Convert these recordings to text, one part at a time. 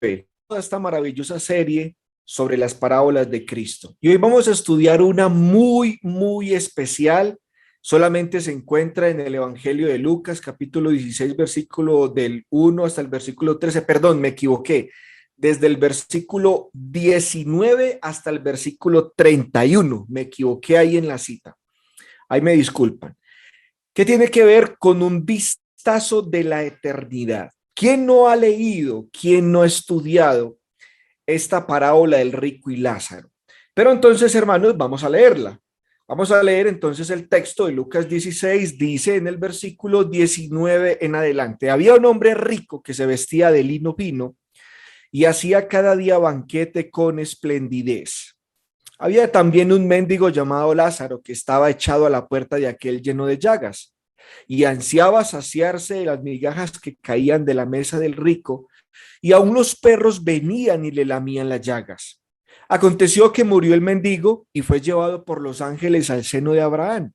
toda esta maravillosa serie sobre las parábolas de Cristo. Y hoy vamos a estudiar una muy especial. Solamente se encuentra en el Evangelio de Lucas, capítulo 16, versículo del 1 hasta el versículo 13. Perdón, me equivoqué. Desde el versículo 19 hasta el versículo 31. Me equivoqué ahí en la cita. Ahí me disculpan. ¿Qué tiene que ver con un vistazo de la eternidad? ¿Quién no ha leído, quién no ha estudiado esta parábola del rico y Lázaro? Pero entonces, hermanos, vamos a leerla. Vamos a leer entonces el texto de Lucas 16, dice en el versículo 19 en adelante: había un hombre rico que se vestía de lino fino y hacía cada día banquete con esplendidez. Había también un mendigo llamado Lázaro que estaba echado a la puerta de aquel lleno de llagas y ansiaba saciarse de las migajas que caían de la mesa del rico, y aún los perros venían y le lamían las llagas. Aconteció que murió el mendigo y fue llevado por los ángeles al seno de Abraham,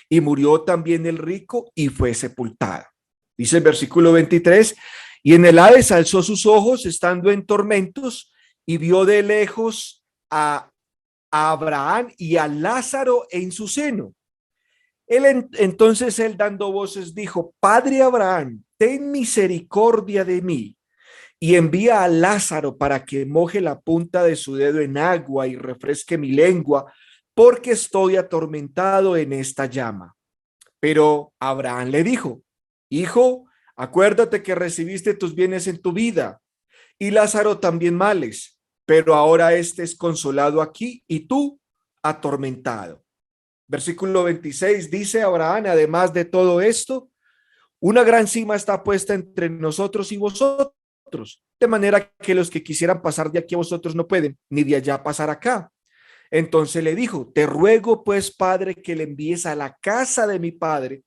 y murió también el rico y fue sepultado. Dice el versículo 23, y en el Hades alzó sus ojos estando en tormentos y vio de lejos a Abraham y a Lázaro en su seno. Entonces él dando voces dijo: Padre Abraham, ten misericordia de mí y envía a Lázaro para que moje la punta de su dedo en agua y refresque mi lengua, porque estoy atormentado en esta llama. Pero Abraham le dijo: Hijo, acuérdate que recibiste tus bienes en tu vida y Lázaro también males, pero ahora este es consolado aquí y tú atormentado. Versículo 26 dice Abraham: además de todo esto, una gran cima está puesta entre nosotros y vosotros, de manera que los que quisieran pasar de aquí a vosotros no pueden, ni de allá pasar acá. Entonces le dijo: te ruego pues, padre, que le envíes a la casa de mi padre,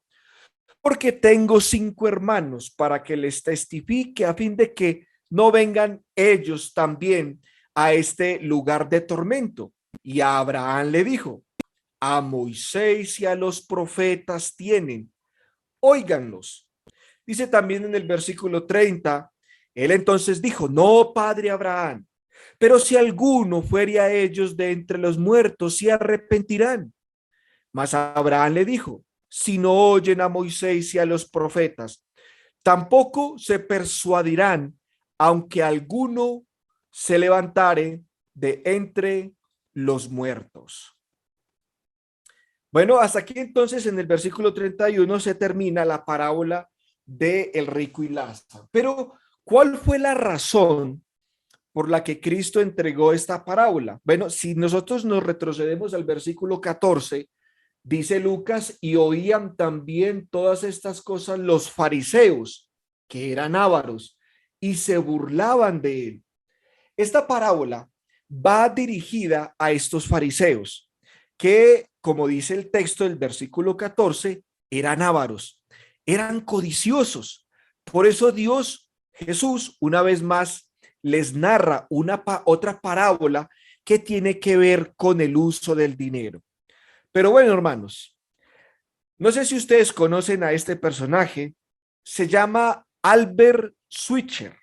porque tengo 5 hermanos, para que les testifique a fin de que no vengan ellos también a este lugar de tormento. Y a Abraham le dijo: a Moisés y a los profetas tienen, óiganlos. Dice también en el versículo 30, él entonces dijo: no, padre Abraham, pero si alguno fuere a ellos de entre los muertos, se arrepentirán. Mas Abraham le dijo: si no oyen a Moisés y a los profetas, tampoco se persuadirán, aunque alguno se levantare de entre los muertos. Bueno, hasta aquí entonces en el versículo 31 se termina la parábola de el rico y Lázaro. Pero, ¿cuál fue la razón por la que Cristo entregó esta parábola? Bueno, si nosotros nos retrocedemos al versículo 14, dice Lucas: y oían también todas estas cosas los fariseos, que eran ávaros, y se burlaban de él. Esta parábola va dirigida a estos fariseos que, como dice el texto del versículo 14, eran ávaros, eran codiciosos. Por eso Jesús, una vez más, les narra otra parábola que tiene que ver con el uso del dinero. Pero bueno, hermanos, no sé si ustedes conocen a este personaje. Se llama Albert Schweitzer.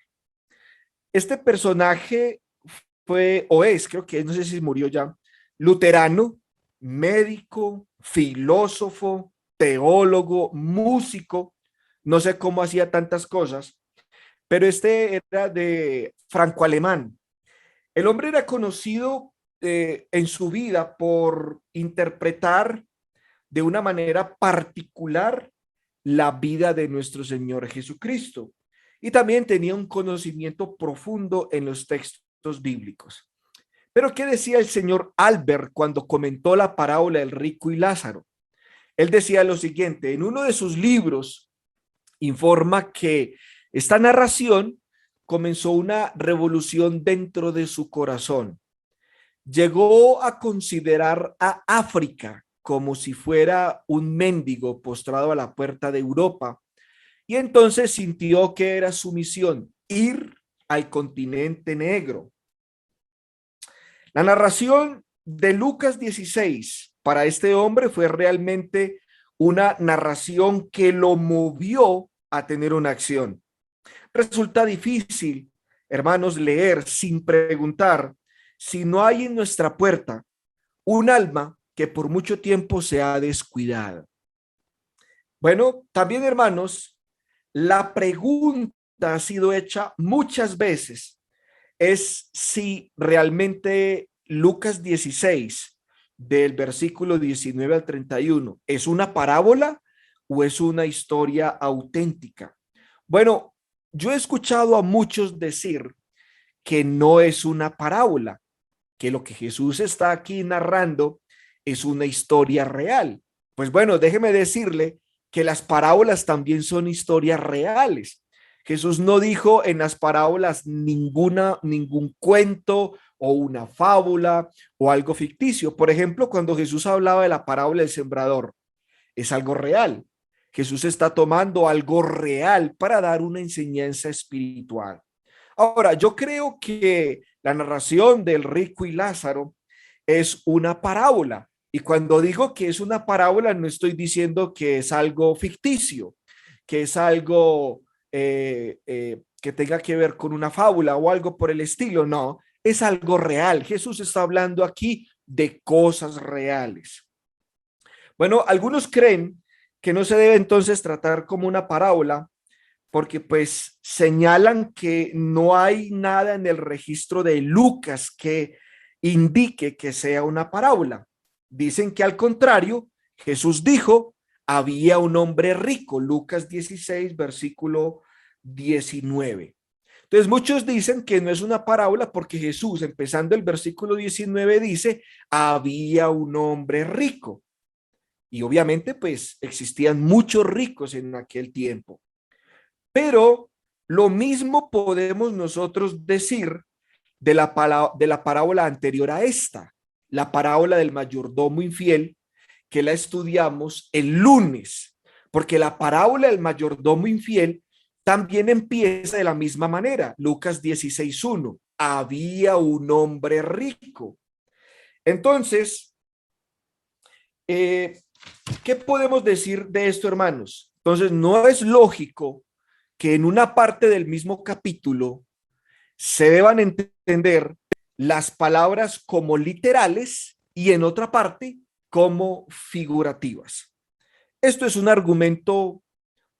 Este personaje fue, o es, creo que no sé si murió ya, luterano, médico, filósofo, teólogo, músico. No sé cómo hacía tantas cosas, pero este era de franco-alemán. El hombre era conocido en su vida por interpretar de una manera particular la vida de nuestro Señor Jesucristo. Y también tenía un conocimiento profundo en los textos bíblicos. Pero ¿qué decía el señor Albert cuando comentó la parábola del rico y Lázaro? Él decía lo siguiente: en uno de sus libros informa que esta narración comenzó una revolución dentro de su corazón. Llegó a considerar a África como si fuera un mendigo postrado a la puerta de Europa, y entonces sintió que era su misión ir al continente negro. La narración de Lucas 16 para este hombre fue realmente una narración que lo movió a tener una acción. Resulta difícil hermanos, leer sin preguntar si no hay en nuestra puerta un alma que por mucho tiempo se ha descuidado. Bueno, también, hermanos, la pregunta ha sido hecha muchas veces, es si realmente Lucas 16, del versículo 19 al 31, es una parábola o es una historia auténtica. Bueno, yo he escuchado a muchos decir que no es una parábola, que lo que Jesús está aquí narrando es una historia real. Pues bueno, déjeme decirle que las parábolas también son historias reales. Jesús no dijo en las parábolas ningún cuento o una fábula o algo ficticio. Por ejemplo, cuando Jesús hablaba de la parábola del sembrador, es algo real. Jesús está tomando algo real para dar una enseñanza espiritual. Ahora, yo creo que la narración del rico y Lázaro es una parábola. Y cuando digo que es una parábola, no estoy diciendo que es algo ficticio, que es algo que tenga que ver con una fábula o algo por el estilo. No, es algo real. Jesús está hablando aquí de cosas reales. Bueno, algunos creen que no se debe entonces tratar como una parábola porque pues señalan que no hay nada en el registro de Lucas que indique que sea una parábola. Dicen que al contrario, Jesús dijo, había un hombre rico, Lucas 16, versículo 19. Entonces muchos dicen que no es una parábola porque Jesús, empezando el versículo 19, dice, había un hombre rico. Y obviamente pues existían muchos ricos en aquel tiempo. Pero lo mismo podemos nosotros decir de la parábola anterior a esta, la parábola del mayordomo infiel, que la estudiamos el lunes, porque la parábola del mayordomo infiel también empieza de la misma manera. Lucas 16:1, había un hombre rico. Entonces, eh, ¿qué podemos decir de esto, hermanos? Entonces, no es lógico que en una parte del mismo capítulo se deban entender las palabras como literales y en otra parte como figurativas. Esto es un argumento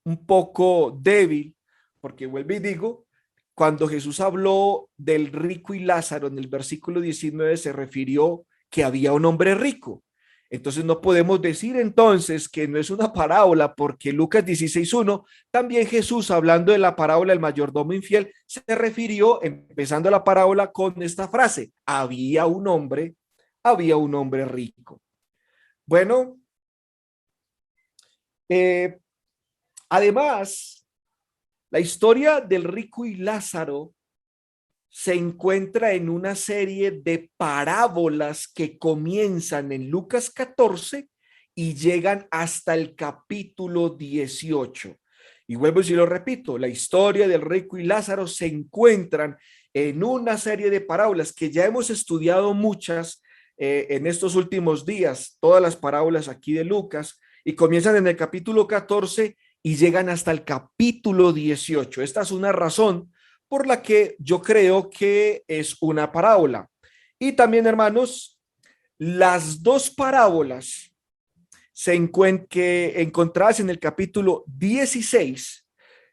un poco débil, porque vuelvo y digo, cuando Jesús habló del rico y Lázaro en el versículo 19 se refirió que había un hombre rico. Entonces no podemos decir entonces que no es una parábola porque Lucas 16:1, también Jesús hablando de la parábola del mayordomo infiel se refirió, empezando la parábola con esta frase, había un hombre rico. Bueno, eh, además, la historia del rico y Lázaro se encuentra en una serie de parábolas que comienzan en Lucas 14 y llegan hasta el capítulo 18. Y vuelvo y lo repito, la historia del rico y Lázaro se encuentran en una serie de parábolas que ya hemos estudiado muchas en estos últimos días, todas las parábolas aquí de Lucas, y comienzan en el capítulo 14 y llegan hasta el capítulo 18. Esta es una razón por la que yo creo que es una parábola. Y también, hermanos, las dos parábolas que encontradas en el capítulo 16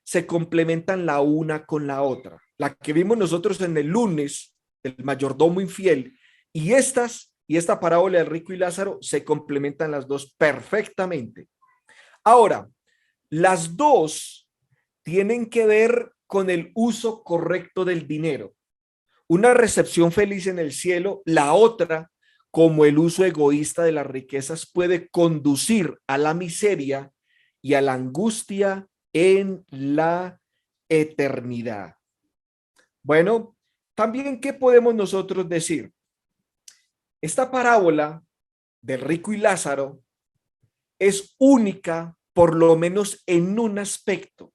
se complementan la una con la otra. La que vimos nosotros en el lunes, el mayordomo infiel, y esta parábola del rico y Lázaro se complementan las dos perfectamente. Ahora, las dos tienen que ver con el uso correcto del dinero. Una recepción feliz en el cielo, la otra, como el uso egoísta de las riquezas puede conducir a la miseria y a la angustia en la eternidad. Bueno, también, ¿qué podemos nosotros decir? Esta parábola del rico y Lázaro es única, por lo menos en un aspecto.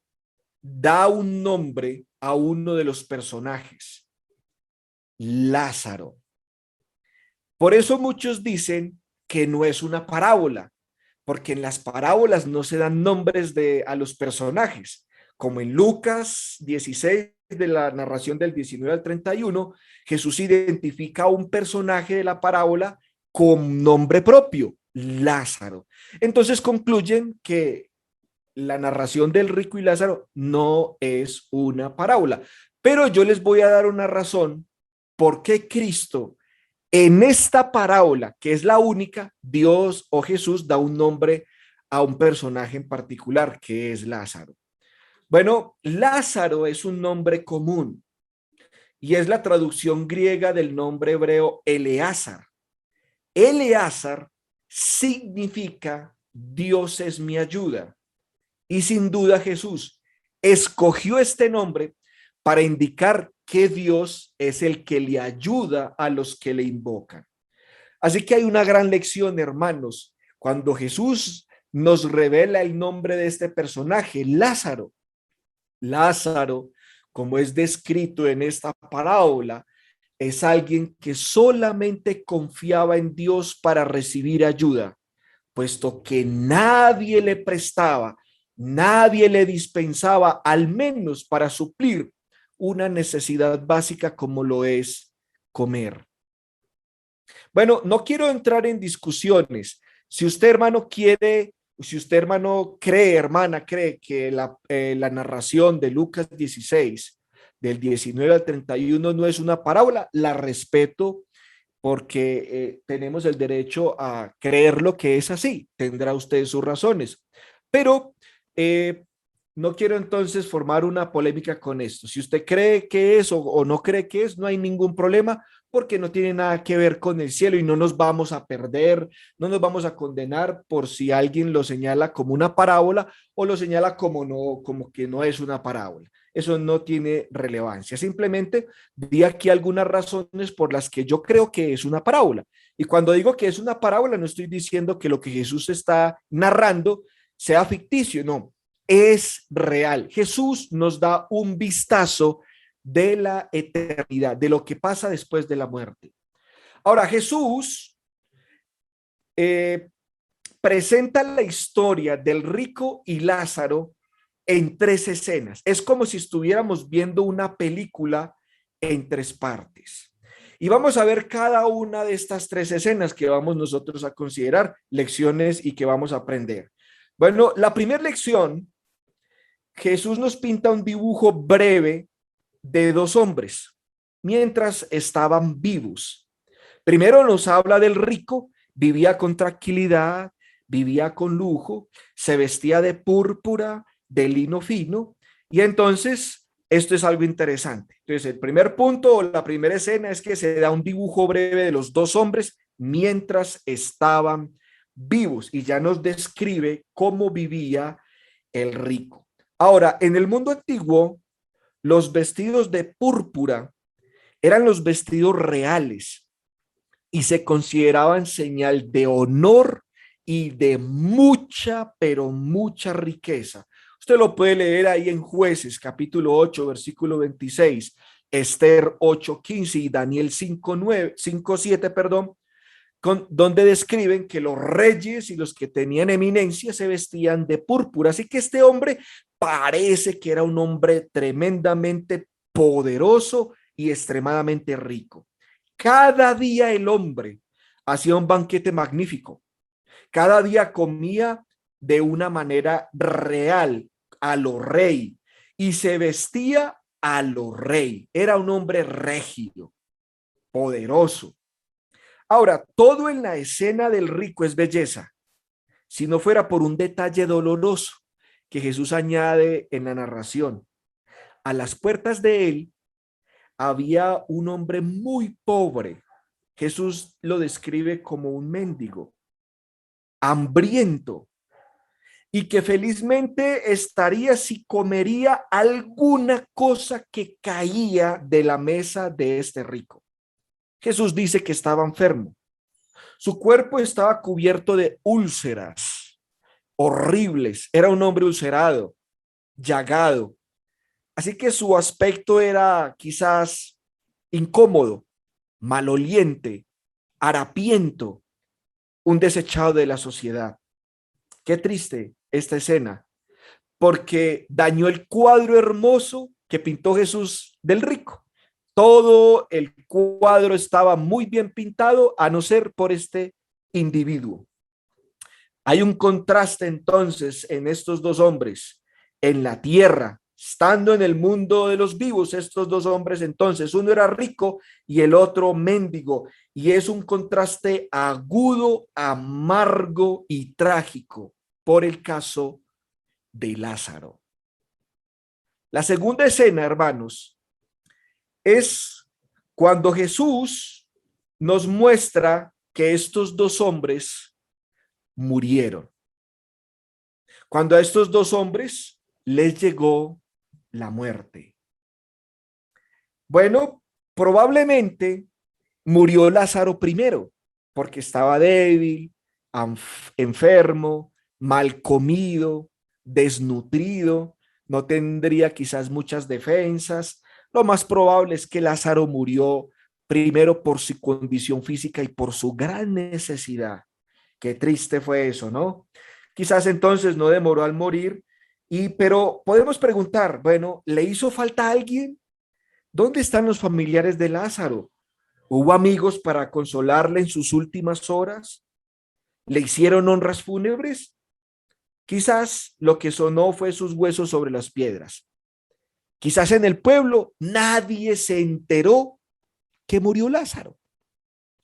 Da un nombre a uno de los personajes, Lázaro. Por eso muchos dicen que no es una parábola, porque en las parábolas no se dan nombres a los personajes. como en Lucas 16, de la narración del 19 al 31, Jesús identifica a un personaje de la parábola con nombre propio, Lázaro. Entonces concluyen que la narración del rico y Lázaro no es una parábola, pero yo les voy a dar una razón por qué Cristo en esta parábola, que es la única, Dios o Jesús da un nombre a un personaje en particular, que es Lázaro. Bueno, Lázaro es un nombre común y es la traducción griega del nombre hebreo Eleazar. Eleazar significa Dios es mi ayuda. Y sin duda Jesús escogió este nombre para indicar que Dios es el que le ayuda a los que le invocan. Así que hay una gran lección, hermanos, cuando Jesús nos revela el nombre de este personaje, Lázaro. Lázaro, como es descrito en esta parábola, es alguien que solamente confiaba en Dios para recibir ayuda, puesto que nadie le prestaba, nadie le dispensaba, al menos para suplir una necesidad básica como lo es comer. Bueno, no quiero entrar en discusiones. Si usted, hermano, quiere, si usted, hermano, cree, hermana, cree que la narración de Lucas 16, del 19 al 31, no es una parábola, la respeto porque tenemos el derecho a creer lo que es así. Tendrá usted sus razones. Pero eh, no quiero entonces formar una polémica con esto. Si usted cree que es o no cree que es, no hay ningún problema porque no tiene nada que ver con el cielo y no nos vamos a perder, no nos vamos a condenar por si alguien lo señala como una parábola o lo señala como no, como que no es una parábola. Eso no tiene relevancia. Simplemente di aquí algunas razones por las que yo creo que es una parábola. Y cuando digo que es una parábola, no estoy diciendo que lo que Jesús está narrando sea ficticio, no, es real. Jesús nos da un vistazo de la eternidad, de lo que pasa después de la muerte. Ahora, Jesús eh, presenta la historia del rico y Lázaro en tres escenas. Es como si estuviéramos viendo una película en tres partes. Y vamos a ver cada una de estas tres escenas que vamos nosotros a considerar lecciones y que vamos a aprender. Bueno, la primera lección, Jesús nos pinta un dibujo breve de dos hombres mientras estaban vivos. Primero nos habla del rico, vivía con tranquilidad, vivía con lujo, se vestía de púrpura, de lino fino, y entonces esto es algo interesante. Entonces el primer punto o la primera escena es que se da un dibujo breve de los dos hombres mientras estaban vivos y ya nos describe cómo vivía el rico. Ahora, en el mundo antiguo, los vestidos de púrpura eran los vestidos reales y se consideraban señal de honor y de mucha, pero mucha riqueza. Usted lo puede leer ahí en Jueces, capítulo 8, versículo 26, Esther 8:15 y Daniel 5:9, 5:7, perdón, donde describen que los reyes y los que tenían eminencia se vestían de púrpura. Así que este hombre parece que era un hombre tremendamente poderoso y extremadamente rico. Cada día el hombre hacía un banquete magnífico. Cada día comía de una manera real, a lo rey, y se vestía a lo rey. Era un hombre regio, poderoso. Ahora, todo en la escena del rico es belleza, si no fuera por un detalle doloroso que Jesús añade en la narración. A las puertas de él había un hombre muy pobre. Jesús lo describe como un mendigo, hambriento, y que felizmente estaría si comería alguna cosa que caía de la mesa de este rico. Jesús dice que estaba enfermo. Su cuerpo estaba cubierto de úlceras horribles. Era un hombre ulcerado, llagado. Así que su aspecto era quizás incómodo, maloliente, harapiento, un desechado de la sociedad. Qué triste esta escena, porque dañó el cuadro hermoso que pintó Jesús del rico. Todo el cuadro estaba muy bien pintado, a no ser por este individuo. Hay un contraste entonces en estos dos hombres en la tierra, estando en el mundo de los vivos. Estos dos hombres entonces, uno era rico y el otro mendigo, y es un contraste agudo, amargo y trágico por el caso de Lázaro. La segunda escena, hermanos, es cuando Jesús nos muestra que estos dos hombres murieron. Cuando a estos dos hombres les llegó la muerte. Bueno, probablemente murió Lázaro primero, porque estaba débil, enfermo, mal comido, desnutrido, no tendría quizás muchas defensas. Lo más probable es que Lázaro murió primero por su condición física y por su gran necesidad. Qué triste fue eso, ¿no? Quizás entonces no demoró al morir, pero podemos preguntar, bueno, ¿le hizo falta a alguien? ¿Dónde están los familiares de Lázaro? ¿Hubo amigos para consolarle en sus últimas horas? ¿Le hicieron honras fúnebres? Quizás lo que sonó fue sus huesos sobre las piedras. Quizás en el pueblo nadie se enteró que murió Lázaro.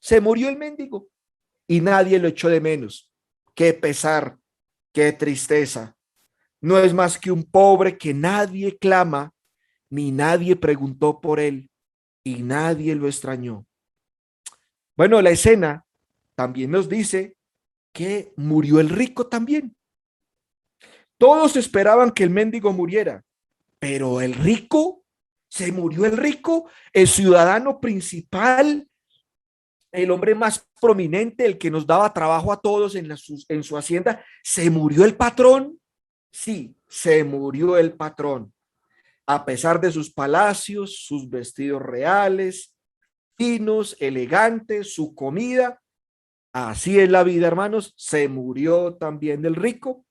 Se murió el mendigo y nadie lo echó de menos. Qué pesar, qué tristeza. No es más que un pobre que nadie clama, ni nadie preguntó por él, y nadie lo extrañó. Bueno, la escena también nos dice que murió el rico también. Todos esperaban que el mendigo muriera, pero el rico, se murió el rico, el ciudadano principal, el hombre más prominente, el que nos daba trabajo a todos en su hacienda. ¿Se murió el patrón? Sí, se murió el patrón. A pesar de sus palacios, sus vestidos reales, finos, elegantes, su comida, así es la vida, hermanos. Se murió también el rico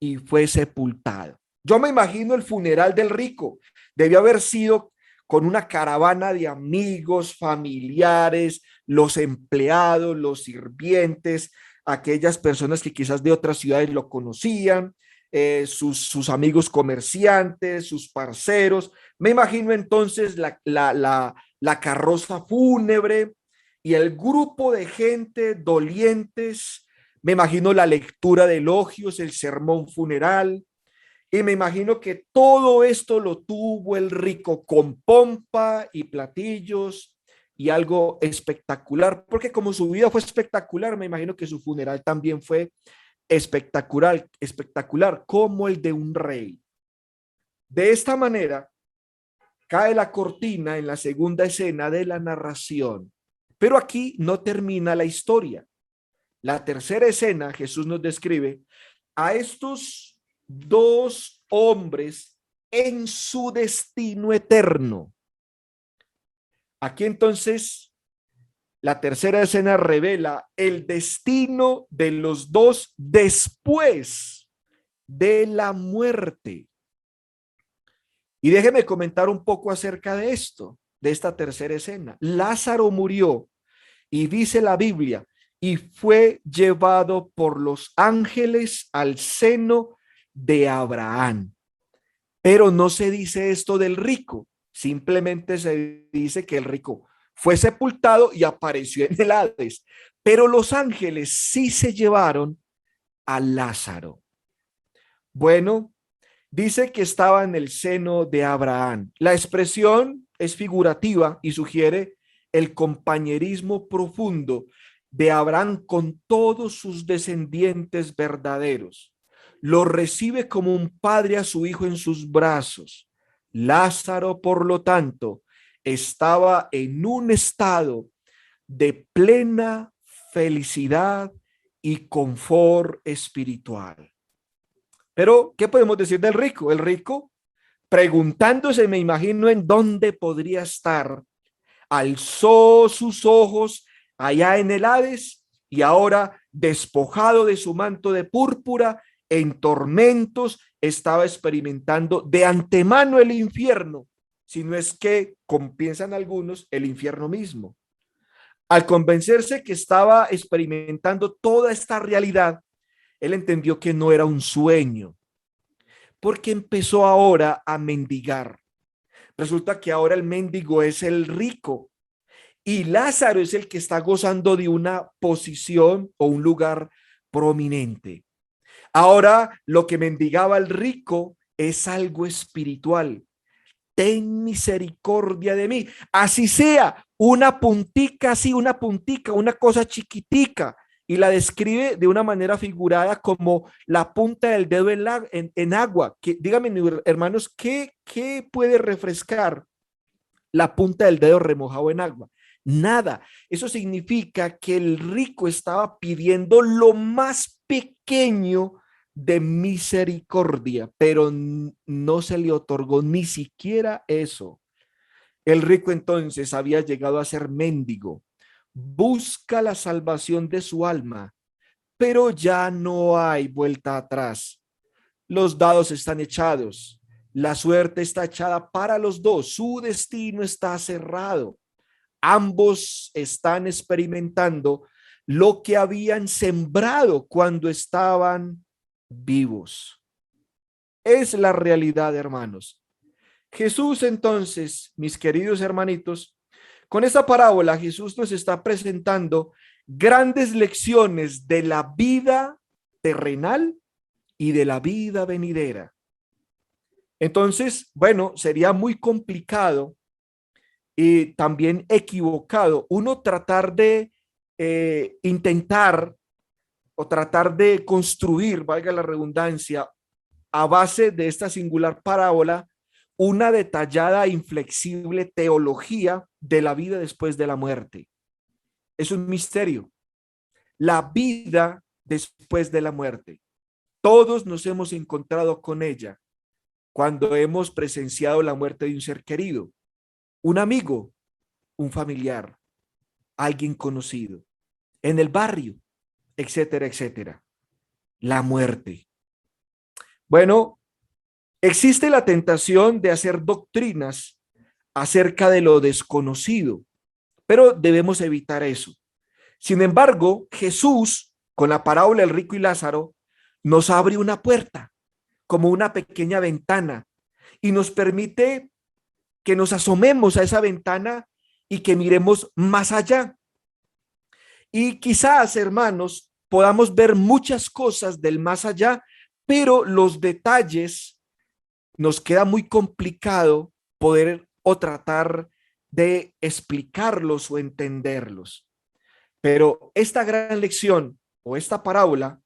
y fue sepultado. Yo me imagino el funeral del rico. Debió haber sido con una caravana de amigos, familiares, los empleados, los sirvientes, aquellas personas que quizás de otras ciudades lo conocían, sus amigos comerciantes, sus parceros. Me imagino entonces la carroza fúnebre y el grupo de gente dolientes. Me imagino la lectura de elogios, el sermón funeral, y me imagino que todo esto lo tuvo el rico con pompa y platillos y algo espectacular, porque como su vida fue espectacular, me imagino que su funeral también fue espectacular, espectacular, como el de un rey. De esta manera, cae la cortina en la segunda escena de la narración, pero aquí no termina la historia. La tercera escena, Jesús nos describe a estos dos hombres en su destino eterno. Aquí entonces la tercera escena revela el destino de los dos después de la muerte. Y déjeme comentar un poco acerca de esto, de esta tercera escena. Lázaro murió y dice la Biblia, y fue llevado por los ángeles al seno de Abraham. Pero no se dice esto del rico, simplemente se dice que el rico fue sepultado y apareció en el Hades. Pero los ángeles sí se llevaron a Lázaro. Bueno, dice que estaba en el seno de Abraham. La expresión es figurativa y sugiere el compañerismo profundo de Abraham con todos sus descendientes verdaderos. Lo recibe como un padre a su hijo en sus brazos. Lázaro, por lo tanto, estaba en un estado de plena felicidad y confort espiritual. Pero, ¿qué podemos decir del rico? El rico, preguntándose, me imagino, en dónde podría estar, alzó sus ojos allá en el Hades y ahora, despojado de su manto de púrpura, en tormentos, estaba experimentando de antemano el infierno, si no es que, como piensan algunos, el infierno mismo. Al convencerse que estaba experimentando toda esta realidad, él entendió que no era un sueño, porque empezó ahora a mendigar. Resulta que ahora el mendigo es el rico y Lázaro es el que está gozando de una posición o un lugar prominente. Ahora lo que mendigaba el rico es algo espiritual. Ten misericordia de mí. Así sea, una puntica, así una puntica, una cosa chiquitica. Y la describe de una manera figurada como la punta del dedo en agua. Dígame, hermanos, ¿qué puede refrescar la punta del dedo remojado en agua? Nada. Eso significa que el rico estaba pidiendo lo más pequeño de misericordia, pero no se le otorgó ni siquiera eso. El rico entonces había llegado a ser mendigo. Busca la salvación de su alma, pero ya no hay vuelta atrás. Los dados están echados. La suerte está echada para los dos. Su destino está cerrado. Ambos están experimentando lo que habían sembrado cuando estaban vivos. Es la realidad, hermanos. Jesús, entonces, mis queridos hermanitos, con esta parábola Jesús nos está presentando grandes lecciones de la vida terrenal y de la vida venidera. Entonces, bueno, sería muy complicado y también equivocado uno tratar de intentar o tratar de construir, valga la redundancia, a base de esta singular parábola, una detallada e inflexible teología de la vida después de la muerte. Es un misterio. La vida después de la muerte. Todos nos hemos encontrado con ella cuando hemos presenciado la muerte de un ser querido, un amigo, un familiar, alguien conocido, en el barrio, etcétera, etcétera. La muerte. Bueno, existe la tentación de hacer doctrinas acerca de lo desconocido, pero debemos evitar eso. Sin embargo, Jesús, con la parábola del rico y Lázaro, nos abre una puerta, como una pequeña ventana, y nos permite que nos asomemos a esa ventana y que miremos más allá. Y quizás, hermanos, podamos ver muchas cosas del más allá, pero los detalles nos queda muy complicado poder o tratar de explicarlos o entenderlos. Pero esta gran lección o esta parábola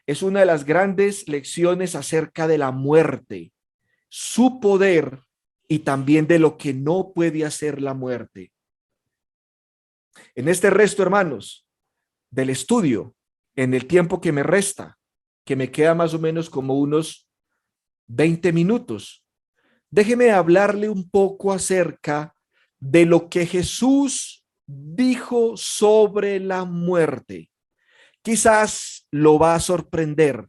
es una de las grandes lecciones acerca de la muerte, su poder y también de lo que no puede hacer la muerte. En este resto, hermanos, del estudio, en el tiempo que me resta, que me queda más o menos como unos 20 minutos, déjeme hablarle un poco acerca de lo que Jesús dijo sobre la muerte. Quizás lo va a sorprender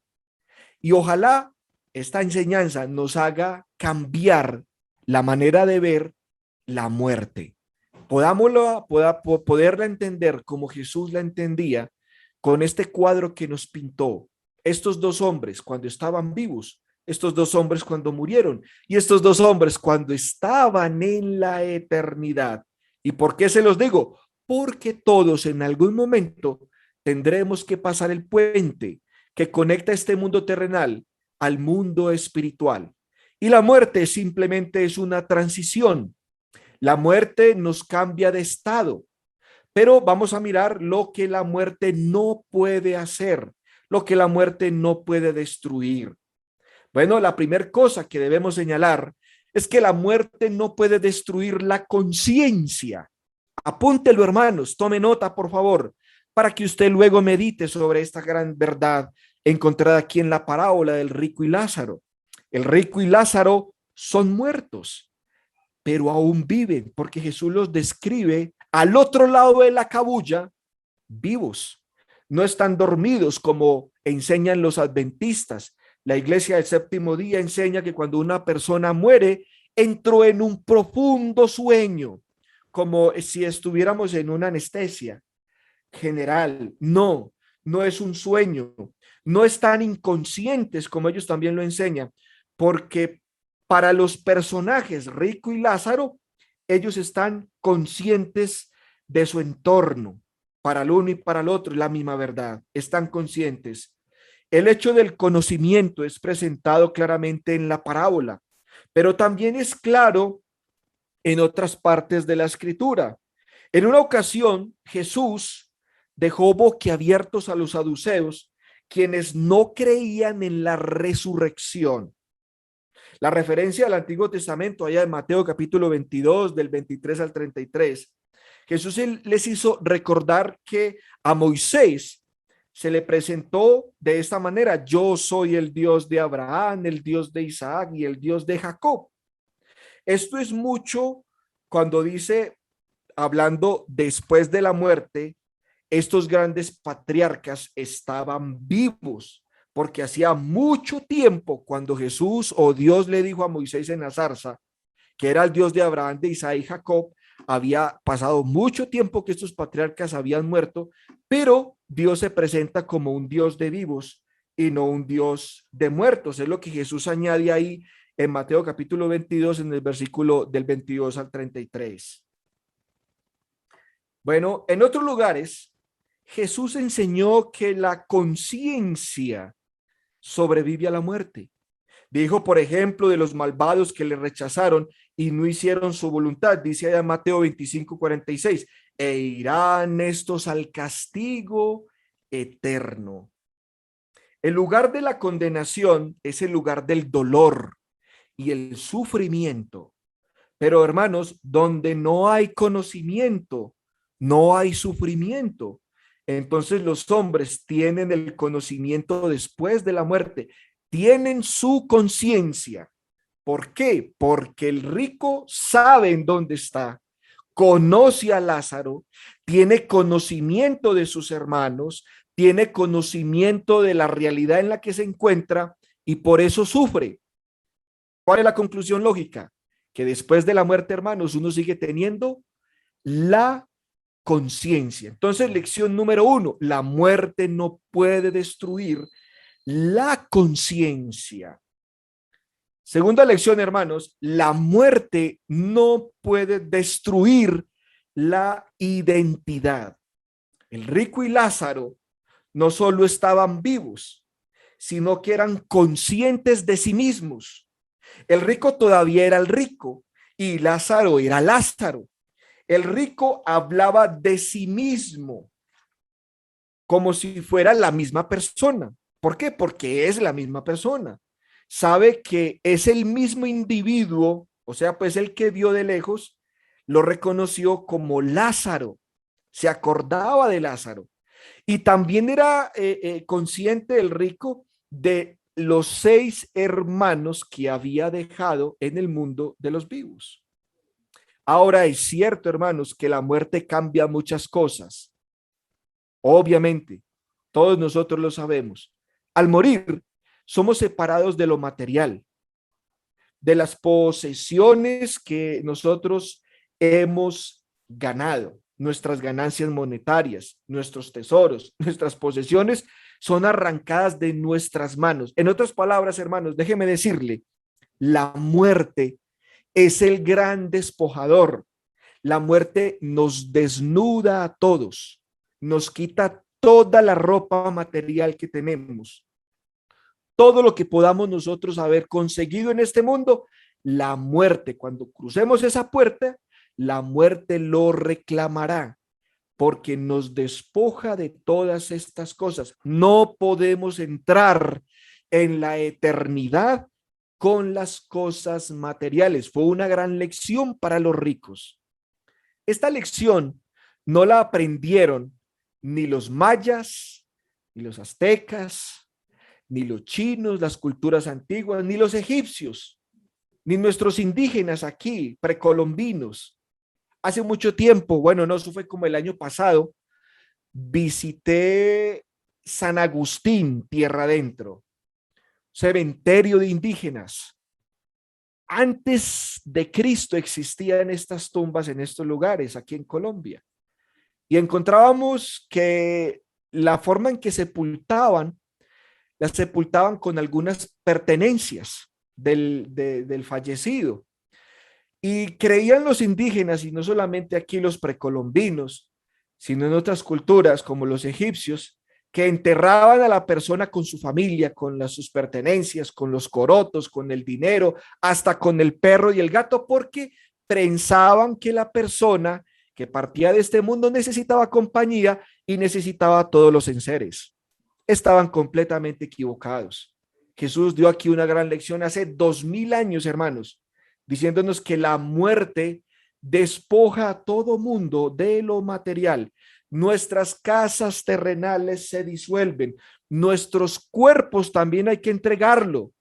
y ojalá esta enseñanza nos haga cambiar la manera de ver la muerte. Poderla entender como Jesús la entendía con este cuadro que nos pintó. Estos dos hombres cuando estaban vivos, estos dos hombres cuando murieron y estos dos hombres cuando estaban en la eternidad. ¿Y por qué se los digo? Porque todos en algún momento tendremos que pasar el puente que conecta este mundo terrenal al mundo espiritual. Y la muerte simplemente es una transición. La muerte nos cambia de estado, pero vamos a mirar lo que la muerte no puede hacer, lo que la muerte no puede destruir. Bueno, la primera cosa que debemos señalar es que la muerte no puede destruir la conciencia. Apúntelo, hermanos, tome nota, por favor, para que usted luego medite sobre esta gran verdad encontrada aquí en la parábola del rico y Lázaro. El rico y Lázaro son muertos, pero aún viven, porque Jesús los describe al otro lado de la cabuya, vivos. No están dormidos como enseñan los adventistas, La iglesia del séptimo día enseña que cuando una persona muere, entró en un profundo sueño, como si estuviéramos en una anestesia general. No, no es un sueño. No están inconscientes como ellos también lo enseñan, porque para los personajes Rico y Lázaro, ellos están conscientes de su entorno. Para el uno y para el otro es la misma verdad. Están conscientes. El hecho del conocimiento es presentado claramente en la parábola, pero también es claro en otras partes de la escritura. En una ocasión, Jesús dejó boquiabiertos a los saduceos, quienes no creían en la resurrección. La referencia al Antiguo Testamento, allá en Mateo capítulo 22, del 23 al 33, Jesús les hizo recordar que a Moisés se le presentó de esta manera: yo soy el Dios de Abraham, el Dios de Isaac y el Dios de Jacob. Esto es mucho cuando dice, hablando después de la muerte, estos grandes patriarcas estaban vivos, porque hacía mucho tiempo cuando Jesús o Dios le dijo a Moisés en la zarza, que era el Dios de Abraham, de Isaac y Jacob, había pasado mucho tiempo que estos patriarcas habían muerto, pero Dios se presenta como un Dios de vivos y no un Dios de muertos. Es lo que Jesús añade ahí en Mateo capítulo 22, en el versículo del 22 al 33. Bueno, en otros lugares, Jesús enseñó que la conciencia sobrevive a la muerte. Dijo, por ejemplo, de los malvados que le rechazaron y no hicieron su voluntad. Dice allá Mateo 25:46, e irán estos al castigo eterno. El lugar de la condenación es el lugar del dolor y el sufrimiento. Pero hermanos, donde no hay conocimiento, no hay sufrimiento. Entonces los hombres tienen el conocimiento después de la muerte, tienen su conciencia. ¿Por qué? Porque el rico sabe en dónde está, conoce a Lázaro, tiene conocimiento de sus hermanos, tiene conocimiento de la realidad en la que se encuentra y por eso sufre. ¿Cuál es la conclusión lógica? Que después de la muerte, hermanos, uno sigue teniendo la conciencia. Entonces, lección número 1, la muerte no puede destruir la conciencia. Segunda lección, hermanos, la muerte no puede destruir la identidad. El rico y Lázaro no solo estaban vivos, sino que eran conscientes de sí mismos. El rico todavía era el rico y Lázaro era Lázaro. El rico hablaba de sí mismo como si fuera la misma persona. ¿Por qué? Porque es la misma persona. Sabe que es el mismo individuo, o sea, pues el que vio de lejos, lo reconoció como Lázaro, se acordaba de Lázaro. Y también era consciente el rico de los 6 hermanos que había dejado en el mundo de los vivos. Ahora es cierto, hermanos, que la muerte cambia muchas cosas. Obviamente, todos nosotros lo sabemos. Al morir, somos separados de lo material, de las posesiones que nosotros hemos ganado, nuestras ganancias monetarias, nuestros tesoros, nuestras posesiones son arrancadas de nuestras manos. En otras palabras, hermanos, déjeme decirle, la muerte es el gran despojador. La muerte nos desnuda a todos, nos quita toda la ropa material que tenemos, todo lo que podamos nosotros haber conseguido en este mundo. La muerte, cuando crucemos esa puerta, la muerte lo reclamará porque nos despoja de todas estas cosas. No podemos entrar en la eternidad con las cosas materiales. Fue una gran lección para los ricos. Esta lección no la aprendieron ni los mayas, ni los aztecas, ni los chinos, las culturas antiguas, ni los egipcios, ni nuestros indígenas aquí, precolombinos. Hace mucho tiempo, bueno, no, eso fue como el año pasado, visité San Agustín, tierra adentro. cementerio de indígenas. Antes de Cristo existían estas tumbas en estos lugares, aquí en Colombia. Y encontrábamos que la forma en que sepultaban, las sepultaban con algunas pertenencias del fallecido. Y creían los indígenas, y no solamente aquí los precolombinos, sino en otras culturas como los egipcios, que enterraban a la persona con su familia, con sus pertenencias, con los corotos, con el dinero, hasta con el perro y el gato, porque pensaban que la persona que partía de este mundo necesitaba compañía y necesitaba todos los enseres. Estaban completamente equivocados. Jesús dio aquí una gran lección hace 2000 años, hermanos, diciéndonos que la muerte despoja a todo mundo de lo material. Nuestras casas terrenales se disuelven. Nuestros cuerpos también hay que entregarlo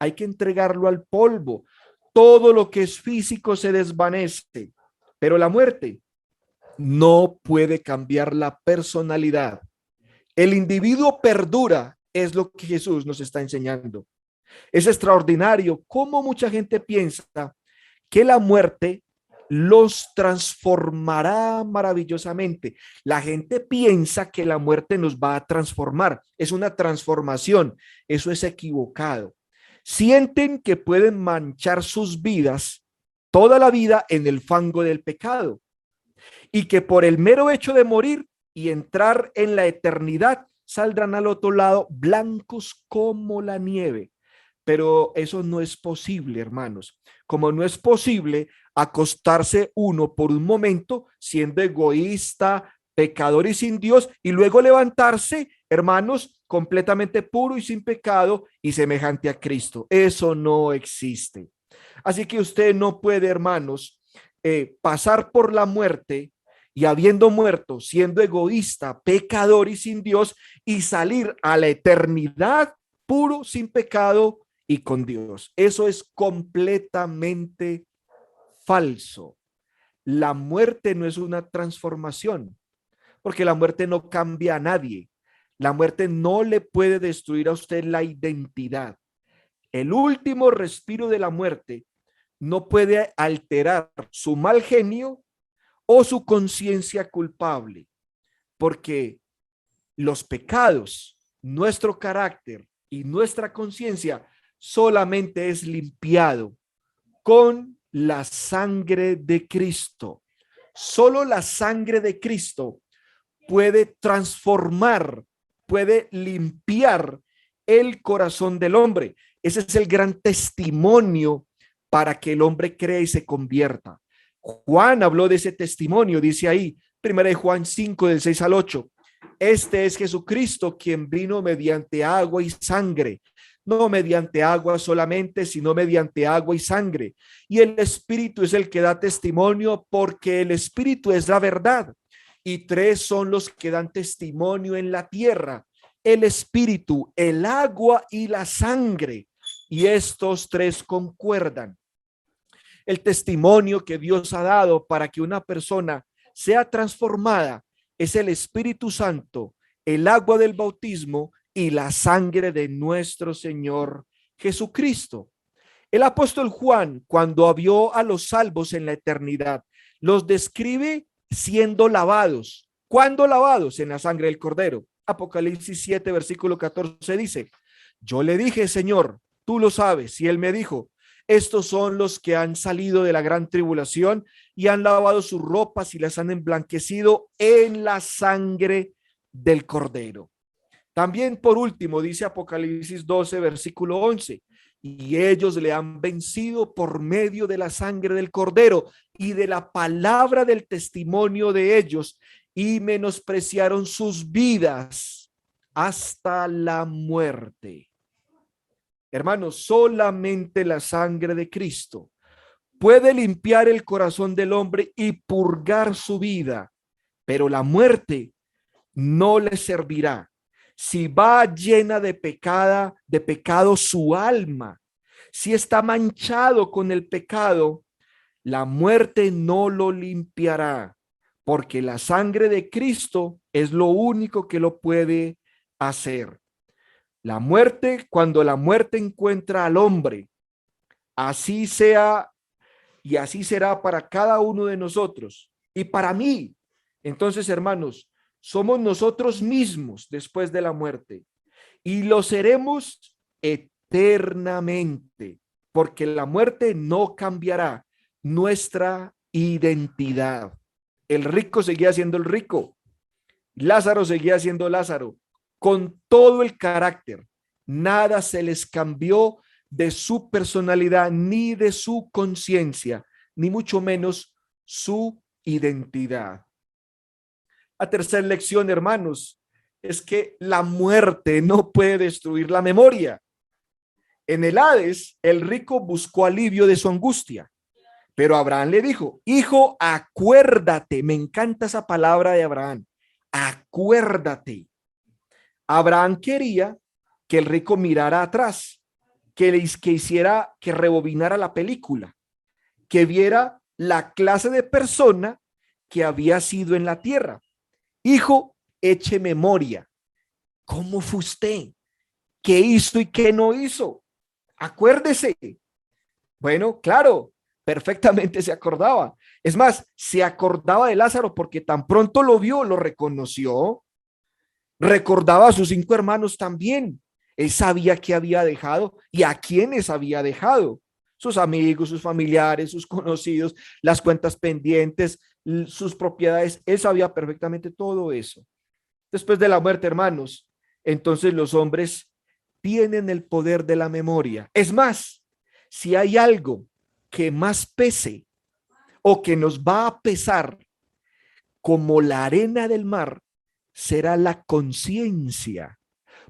al polvo. Todo lo que es físico se desvanece, pero la muerte no puede cambiar la personalidad. El individuo perdura, es lo que Jesús nos está enseñando. Es extraordinario cómo mucha gente piensa que la muerte los transformará maravillosamente. La gente piensa que la muerte nos va a transformar. Es una transformación. Eso es equivocado. Sienten que pueden manchar sus vidas, toda la vida, en el fango del pecado, y que por el mero hecho de morir y entrar en la eternidad saldrán al otro lado blancos como la nieve. Pero eso no es posible, hermanos. Como no es posible acostarse uno por un momento siendo egoísta, pecador y sin Dios, y luego levantarse, hermanos, completamente puro y sin pecado y semejante a Cristo. Eso no existe. Así que usted no puede, hermanos, pasar por la muerte y habiendo muerto, siendo egoísta, pecador y sin Dios, y salir a la eternidad puro, sin pecado y con Dios. Eso es completamente falso. La muerte no es una transformación, porque la muerte no cambia a nadie. La muerte no le puede destruir a usted la identidad. El último respiro de la muerte no puede alterar su mal genio o su conciencia culpable, porque los pecados, nuestro carácter y nuestra conciencia solamente es limpiado con la sangre de Cristo. Solo la sangre de Cristo puede transformar, puede limpiar el corazón del hombre. Ese es el gran testimonio para que el hombre crea y se convierta. Juan habló de ese testimonio, dice ahí, 1 Juan 5, del 6 al 8. Este es Jesucristo, quien vino mediante agua y sangre, no mediante agua solamente, sino mediante agua y sangre. Y el Espíritu es el que da testimonio, porque el Espíritu es la verdad. Y tres son los que dan testimonio en la tierra: el Espíritu, el agua y la sangre. Y estos tres concuerdan. El testimonio que Dios ha dado para que una persona sea transformada es el Espíritu Santo, el agua del bautismo y la sangre de nuestro Señor Jesucristo. El apóstol Juan, cuando vio a los salvos en la eternidad, los describe siendo lavados. ¿Cuándo lavados? En la sangre del Cordero. Apocalipsis 7, versículo 14 dice: yo le dije, Señor, tú lo sabes. Y él me dijo: estos son los que han salido de la gran tribulación y han lavado sus ropas y las han emblanquecido en la sangre del Cordero. También, por último, dice Apocalipsis 12, versículo 11: y ellos le han vencido por medio de la sangre del Cordero y de la palabra del testimonio de ellos, y menospreciaron sus vidas hasta la muerte. Hermanos, solamente la sangre de Cristo puede limpiar el corazón del hombre y purgar su vida, pero la muerte no le servirá. Si va llena de pecado su alma, si está manchado con el pecado, la muerte no lo limpiará, porque la sangre de Cristo es lo único que lo puede hacer. La muerte, cuando la muerte encuentra al hombre, así sea y así será para cada uno de nosotros y para mí. Entonces, hermanos, somos nosotros mismos después de la muerte y lo seremos eternamente, porque la muerte no cambiará nuestra identidad. El rico seguía siendo el rico, Lázaro seguía siendo Lázaro, con todo el carácter. Nada se les cambió de su personalidad, ni de su conciencia, ni mucho menos su identidad. La tercera lección, hermanos, es que la muerte no puede destruir la memoria. En el Hades, el rico buscó alivio de su angustia, pero Abraham le dijo: hijo, acuérdate. Me encanta esa palabra de Abraham. Acuérdate. Abraham quería que el rico mirara atrás, que hiciera, que rebobinara la película, que viera la clase de persona que había sido en la tierra. Hijo, eche memoria. ¿Cómo fue usted? ¿Qué hizo y qué no hizo? Acuérdese. Bueno, claro, perfectamente se acordaba. Es más, se acordaba de Lázaro porque tan pronto lo vio, lo reconoció. Recordaba a sus 5 hermanos también. Él sabía que había dejado y a quiénes había dejado. Sus amigos, sus familiares, sus conocidos, las cuentas pendientes, sus propiedades. Él sabía perfectamente todo eso. Después de la muerte, hermanos, entonces los hombres tienen el poder de la memoria. Es más, si hay algo que más pese o que nos va a pesar como la arena del mar, será la conciencia,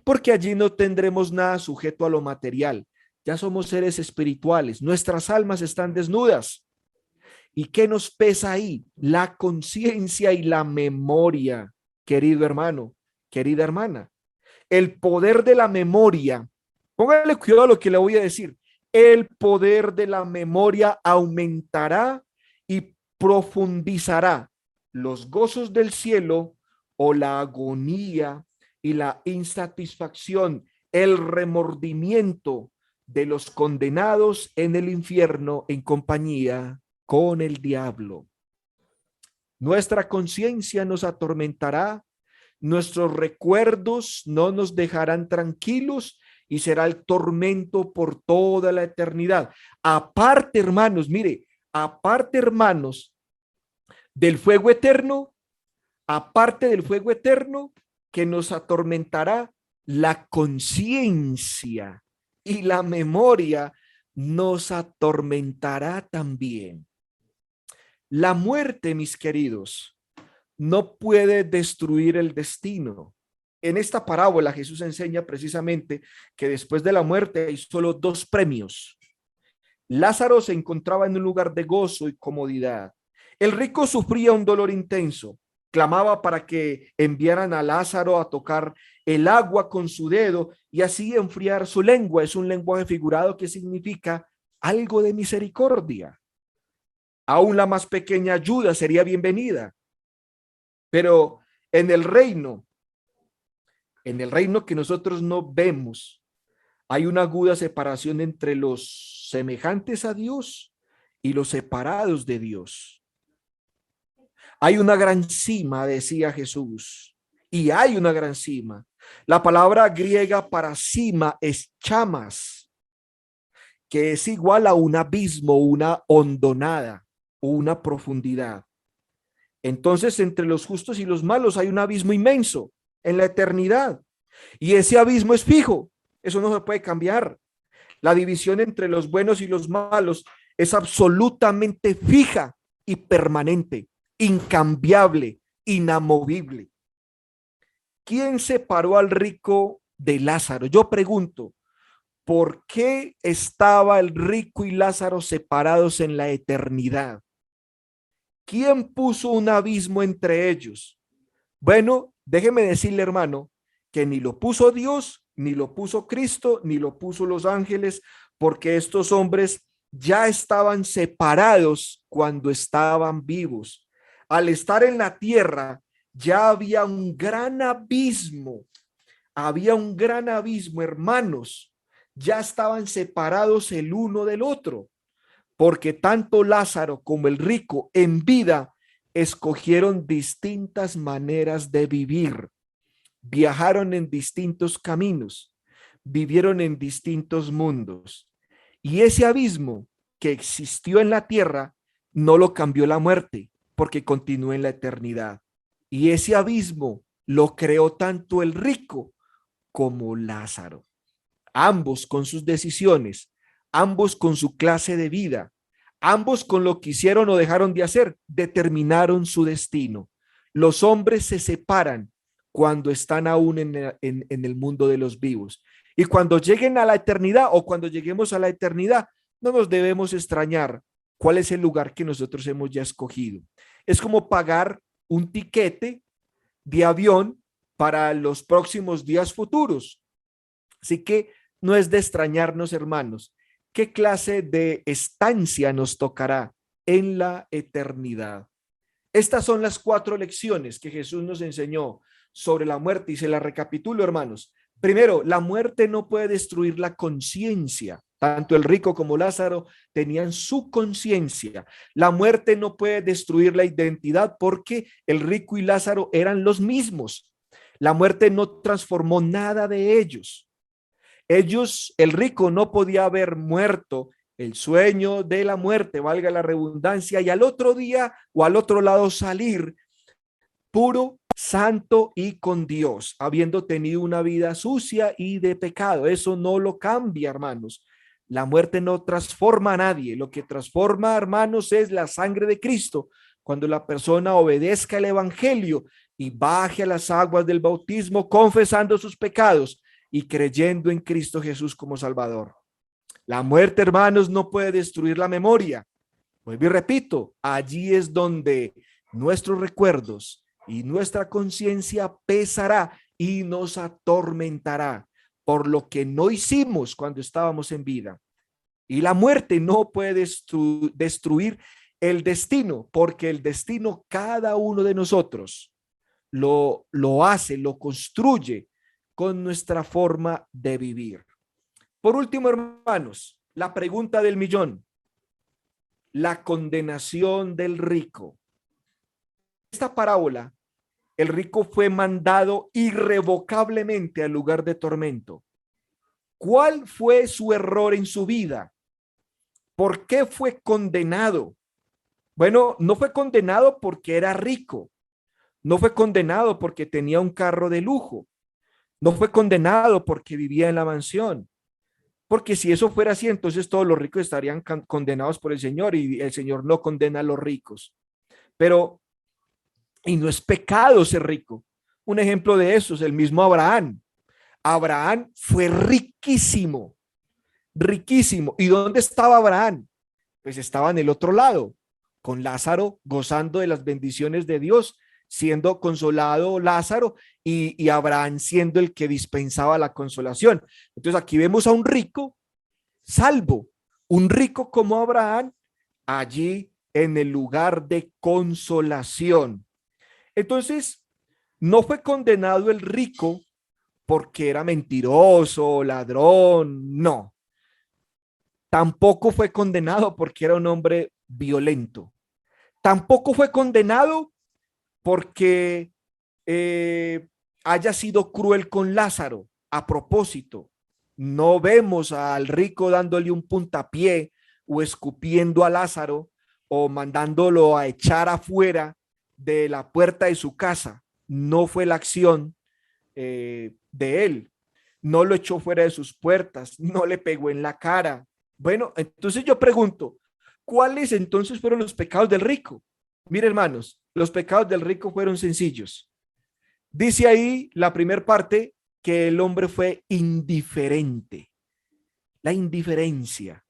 porque allí no tendremos nada sujeto a lo material. Ya somos seres espirituales, nuestras almas están desnudas. ¿Y qué nos pesa ahí? La conciencia y la memoria, querido hermano, querida hermana. El poder de la memoria, póngale cuidado a lo que le voy a decir. El poder de la memoria aumentará y profundizará los gozos del cielo o la agonía y la insatisfacción, el remordimiento de los condenados en el infierno en compañía con el diablo. Nuestra conciencia nos atormentará, nuestros recuerdos no nos dejarán tranquilos y será el tormento por toda la eternidad. Aparte, hermanos, mire, aparte, hermanos, del fuego eterno, aparte del fuego eterno que nos atormentará, la conciencia y la memoria nos atormentará también. La muerte, mis queridos, no puede destruir el destino. En esta parábola Jesús enseña precisamente que después de la muerte hay solo 2 premios. Lázaro se encontraba en un lugar de gozo y comodidad. El rico sufría un dolor intenso. Clamaba para que enviaran a Lázaro a tocar el agua con su dedo y así enfriar su lengua. Es un lenguaje figurado que significa algo de misericordia. Aún la más pequeña ayuda sería bienvenida. Pero en el reino que nosotros no vemos, hay una aguda separación entre los semejantes a Dios y los separados de Dios. Hay una gran cima, decía Jesús, y hay una gran cima. La palabra griega para cima es chamas, que es igual a un abismo, una hondonada, una profundidad. Entonces, entre los justos y los malos hay un abismo inmenso en la eternidad. Y ese abismo es fijo. Eso no se puede cambiar. La división entre los buenos y los malos es absolutamente fija y permanente, incambiable, inamovible. ¿Quién separó al rico de Lázaro? Yo pregunto, ¿por qué estaba el rico y Lázaro separados en la eternidad? ¿Quién puso un abismo entre ellos? Bueno, déjeme decirle, hermano, que ni lo puso Dios, ni lo puso Cristo, ni lo puso los ángeles, porque estos hombres ya estaban separados cuando estaban vivos. Al estar en la tierra, ya había un gran abismo. Había un gran abismo, hermanos. Ya estaban separados el uno del otro, porque tanto Lázaro como el rico en vida escogieron distintas maneras de vivir, viajaron en distintos caminos, vivieron en distintos mundos. Y ese abismo que existió en la tierra no lo cambió la muerte, porque continúa en la eternidad. Y ese abismo lo creó tanto el rico como Lázaro, ambos con sus decisiones, ambos con su clase de vida, ambos con lo que hicieron o dejaron de hacer, determinaron su destino. Los hombres se separan cuando están aún en el mundo de los vivos. Y cuando lleguen a la eternidad o cuando lleguemos a la eternidad, no nos debemos extrañar cuál es el lugar que nosotros hemos ya escogido. Es como pagar un tiquete de avión para los próximos días futuros. Así que no es de extrañarnos, hermanos, qué clase de estancia nos tocará en la eternidad. Estas son las 4 lecciones que Jesús nos enseñó sobre la muerte y se las recapitulo, hermanos. Primero, la muerte no puede destruir la conciencia. Tanto el rico como Lázaro tenían su conciencia. La muerte no puede destruir la identidad porque el rico y Lázaro eran los mismos. La muerte no transformó nada de ellos. Ellos, el rico no podía haber muerto el sueño de la muerte, valga la redundancia, y al otro día o al otro lado salir puro, santo y con Dios, habiendo tenido una vida sucia y de pecado. Eso no lo cambia, hermanos. La muerte no transforma a nadie. Lo que transforma, hermanos, es la sangre de Cristo. Cuando la persona obedezca el evangelio y baje a las aguas del bautismo, confesando sus pecados y creyendo en Cristo Jesús como Salvador. La muerte, hermanos, no puede destruir la memoria. Vuelvo y repito, allí es donde nuestros recuerdos y nuestra conciencia pesará y nos atormentará por lo que no hicimos cuando estábamos en vida. Y la muerte no puede destruir el destino, porque el destino cada uno de nosotros lo hace, lo construye con nuestra forma de vivir. Por último, hermanos, la pregunta del millón: la condenación del rico. Esta parábola, el rico fue mandado irrevocablemente al lugar de tormento. ¿Cuál fue su error en su vida? ¿Por qué fue condenado? Bueno, no fue condenado porque era rico, no fue condenado porque tenía un carro de lujo, no fue condenado porque vivía en la mansión, porque si eso fuera así, entonces todos los ricos estarían condenados por el Señor y el Señor no condena a los ricos. Pero, y no es pecado ser rico. Un ejemplo de eso es el mismo Abraham. Abraham fue riquísimo, riquísimo. ¿Y dónde estaba Abraham? Pues estaba en el otro lado, con Lázaro gozando de las bendiciones de Dios, siendo consolado Lázaro y Abraham siendo el que dispensaba la consolación. Entonces aquí vemos a un rico salvo, un rico como Abraham allí en el lugar de consolación. Entonces no fue condenado el rico porque era mentiroso, ladrón, no. Tampoco fue condenado porque era un hombre violento. Tampoco fue condenado porque haya sido cruel con Lázaro. A propósito, no vemos al rico dándole un puntapié o escupiendo a Lázaro o mandándolo a echar afuera de la puerta de su casa. No fue la acción de él. No lo echó fuera de sus puertas, no le pegó en la cara. Bueno, entonces yo pregunto, ¿cuáles entonces fueron los pecados del rico? Mire, hermanos, los pecados del rico fueron sencillos. Dice ahí la primera parte que el hombre fue indiferente. La indiferencia.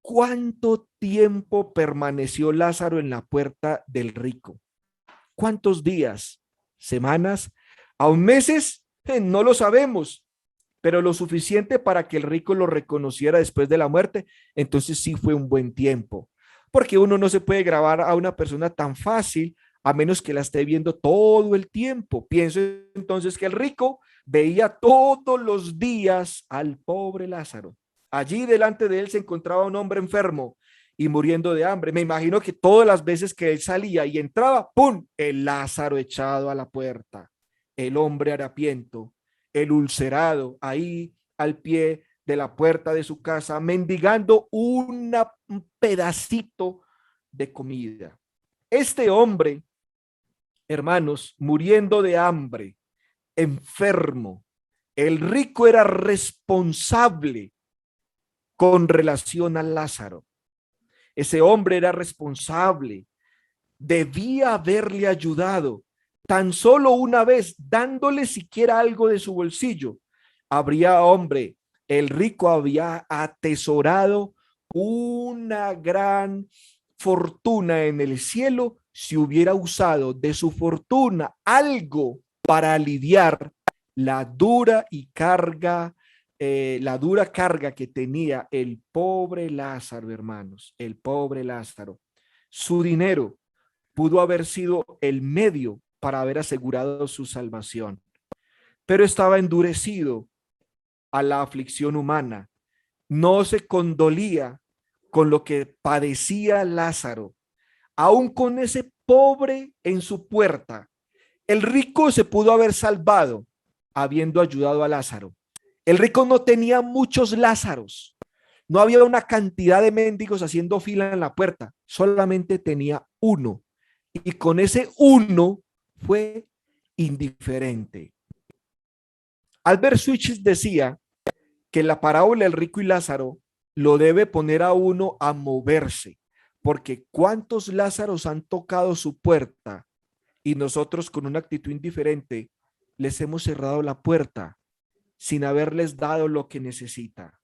¿Cuánto tiempo permaneció Lázaro en la puerta del rico? ¿Cuántos días? ¿Semanas? ¿Aún meses? No lo sabemos, pero lo suficiente para que el rico lo reconociera después de la muerte. Entonces sí fue un buen tiempo, porque uno no se puede grabar a una persona tan fácil a menos que la esté viendo todo el tiempo. Pienso entonces que el rico veía todos los días al pobre Lázaro. Allí delante de él se encontraba un hombre enfermo y muriendo de hambre. Me imagino que todas las veces que él salía y entraba, ¡pum!, el Lázaro echado a la puerta, el hombre harapiento, el ulcerado ahí al pie de la puerta de su casa, mendigando un pedacito de comida. Este hombre, hermanos, muriendo de hambre, enfermo, el rico era responsable con relación a Lázaro. Ese hombre era responsable, debía haberle ayudado tan solo una vez, dándole siquiera algo de su bolsillo. Habría, hombre, el rico había atesorado una gran fortuna en el cielo si hubiera usado de su fortuna algo para aliviar la dura carga que tenía el pobre Lázaro, hermanos, el pobre Lázaro. Su dinero pudo haber sido el medio para haber asegurado su salvación, pero estaba endurecido a la aflicción humana. No se condolía con lo que padecía Lázaro, aún con ese pobre en su puerta. El rico se pudo haber salvado habiendo ayudado a Lázaro. El rico no tenía muchos Lázaros, no había una cantidad de mendigos haciendo fila en la puerta, solamente tenía uno. Y con ese uno fue indiferente. Albert Switch decía que la parábola del rico y Lázaro lo debe poner a uno a moverse, porque cuántos Lázaros han tocado su puerta y nosotros con una actitud indiferente les hemos cerrado la puerta sin haberles dado lo que necesita.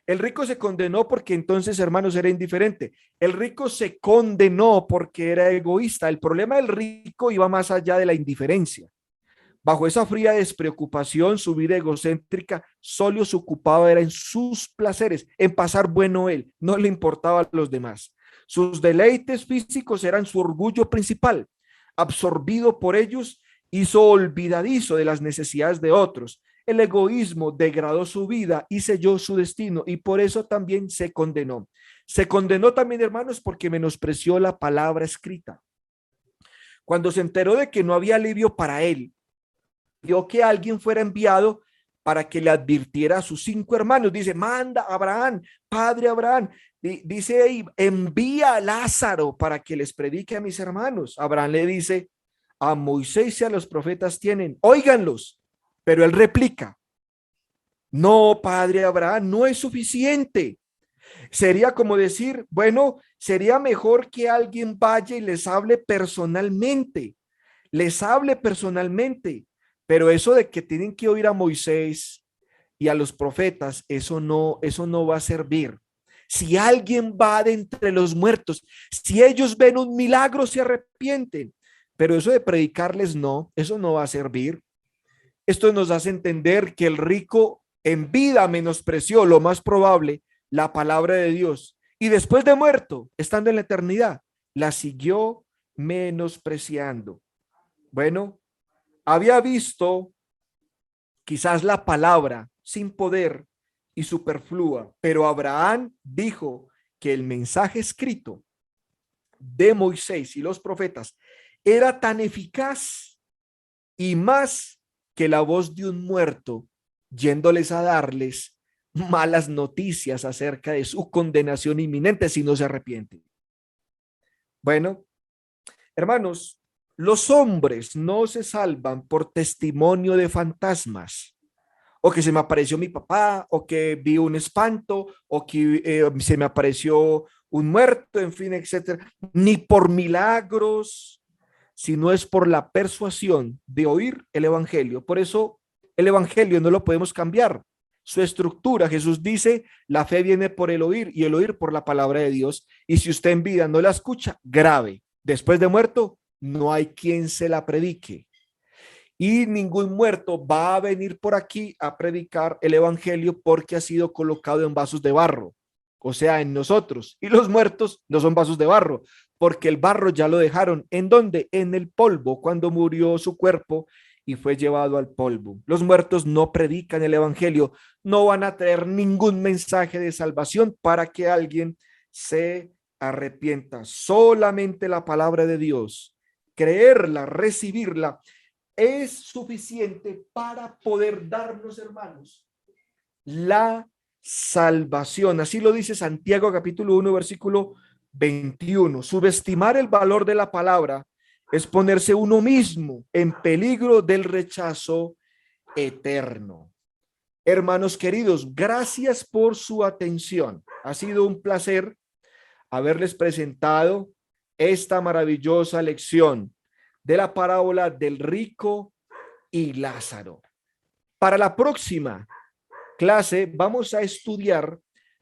El rico se condenó porque entonces, hermanos, era indiferente. El rico se condenó porque era egoísta. El problema del rico iba más allá de la indiferencia. Bajo esa fría despreocupación, su vida egocéntrica solo se ocupaba era en sus placeres, en pasar bueno él, no le importaba a los demás. Sus deleites físicos eran su orgullo principal. Absorbido por ellos, hizo olvidadizo de las necesidades de otros. El egoísmo degradó su vida y selló su destino, y por eso también se condenó. Se condenó también, hermanos, porque menospreció la palabra escrita. Cuando se enteró de que no había alivio para él, vio que alguien fuera enviado para que le advirtiera a sus 5 hermanos. Dice, manda a Abraham, padre Abraham. Dice ahí, envía a Lázaro para que les predique a mis hermanos. Abraham le dice, a Moisés y a los profetas tienen, óiganlos. Pero él replica, no, padre Abraham, no es suficiente. Sería como decir, bueno, sería mejor que alguien vaya y les hable personalmente. Les hable personalmente. Pero eso de que tienen que oír a Moisés y a los profetas, eso no va a servir. Si alguien va de entre los muertos, si ellos ven un milagro, se arrepienten. Pero eso de predicarles, no, eso no va a servir. Esto nos hace entender que el rico en vida menospreció, lo más probable, la palabra de Dios. Y después de muerto, estando en la eternidad, la siguió menospreciando. Bueno, había visto quizás la palabra sin poder y superflua, pero Abraham dijo que el mensaje escrito de Moisés y los profetas era tan eficaz y más que la voz de un muerto yéndoles a darles malas noticias acerca de su condenación inminente si no se arrepienten. Bueno, hermanos, los hombres no se salvan por testimonio de fantasmas, o que se me apareció mi papá, o que vi un espanto, o que se me apareció un muerto, en fin, etcétera, ni por milagros, sino es por la persuasión de oír el evangelio. Por eso el evangelio no lo podemos cambiar. Su estructura, Jesús dice, la fe viene por el oír y el oír por la palabra de Dios. Y si usted en vida no la escucha, grave. Después de muerto, no hay quien se la predique. Y ningún muerto va a venir por aquí a predicar el evangelio porque ha sido colocado en vasos de barro. o sea, en nosotros, y los muertos no son vasos de barro, porque el barro ya lo dejaron. ¿En dónde? En el polvo, cuando murió su cuerpo y fue llevado al polvo. Los muertos no predican el evangelio, no van a traer ningún mensaje de salvación para que alguien se arrepienta. Solamente la palabra de Dios, creerla, recibirla, es suficiente para poder darnos, hermanos, la salvación. Así lo dice Santiago capítulo 1, versículo 21. Subestimar el valor de la palabra es ponerse uno mismo en peligro del rechazo eterno. Hermanos queridos, gracias por su atención. Ha sido un placer haberles presentado esta maravillosa lección de la parábola del rico y Lázaro. Para la próxima clase vamos a estudiar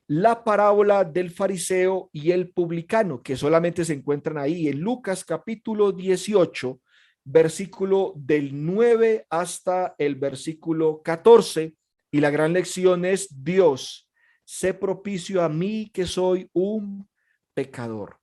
la parábola del fariseo y el publicano, que solamente se encuentran ahí en Lucas capítulo 18, versículo del 9 hasta el versículo 14. Y la gran lección es: Dios, sé propicio a mí que soy un pecador.